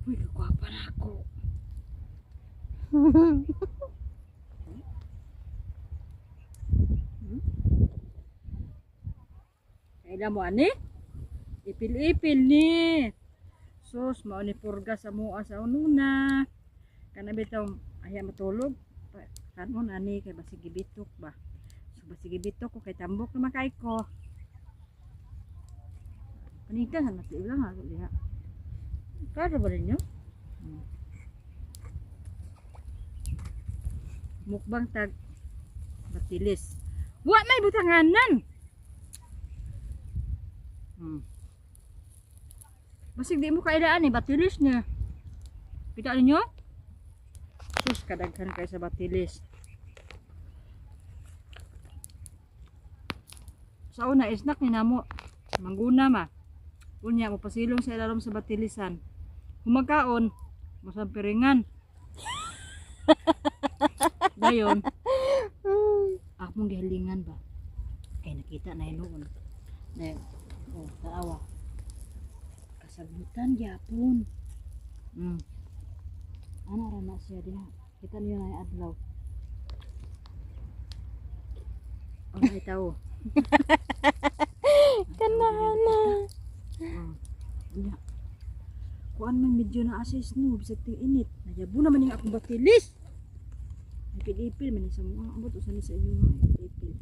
Uy, kagwapa na ako. Kailan mo ani? Ipil-ipil ni. Sus, mao ni purga sa mua sa ununa. Kana bitong aya matulog. Kanon ani kay basig gibitok ba. So basig gibitok ko kay tambok na makay ko. Panigan na mati lang ako diha. Karo ba ninyo? Mukbang tag batilis. Wa may butanganan. Basig di mo kaidaan eh, batilis niya. Kita ninyo? Sus, kadaghan kayo sa batilis. Sa una, isnak ni namo. Mangguna ma. Unya, mapasilong sa ilalom sa batilisan. Humagkaon, masampiringan. Dayon, akong gihalingan ba? Kaya nakita na yun noon. Oh, taawa. Kasabutan gyapon. Ano ra na siya diha? Kita niyo na yung adlaw. Ay tao. Kanana. Nya. Kuan man medyo na assess no bisag ting init. Najabo naman yung akong batilis. Ipil-ipil man sa mga ambot usa ni sa inyo mga ipil-ipil.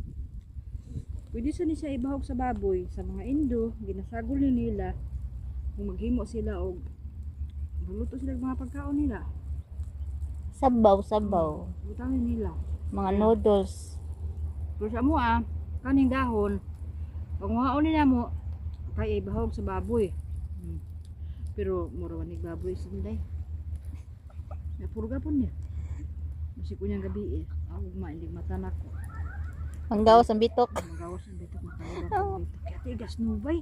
Pwede sa ni siya ibahog sa baboy sa mga Indo, ginasagol ni nila. Kung maghimo sila og maluto sila ng mga pagkaon nila. Sabaw. Butangin nila. Mga noodles. Pero sa mo kaning dahon, pag muhaon nila mo, kay ibahog sa baboy. Pero mura manig baboy sunday. Napurga po niya. Kasi kunyang gabi ako maindig matanak ko. Panggawas ang bitok. Magawas ang bitok makawala ang bitok. Kaya tigas nubay.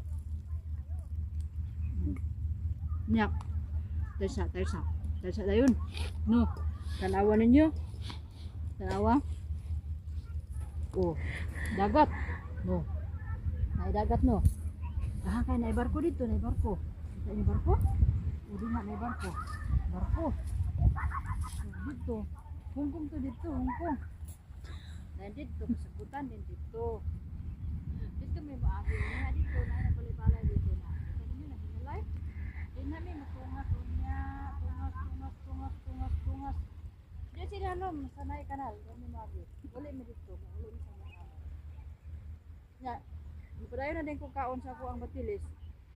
Nyak. Tersa dayon. No. Tanawa ninyo. Tanawa. Oh, dagat. No. Nay dagat no. Kay nay barko dito, nay barko. Kita ni barko? Udi nga nay barko. Barko. Dito. Hongkong to dito, Hongkong. Dito, kasabutan din dito. Dito may maaari na dito, na palibala dito na. Sabi nyo na, hinalay. Din namin matungas niya, tungas. Diyan sila masanay kanal, kami mabi. Wala mo dito, wala mo sa mga. Nya, padayon na din kung kaon sa ako ang batilis.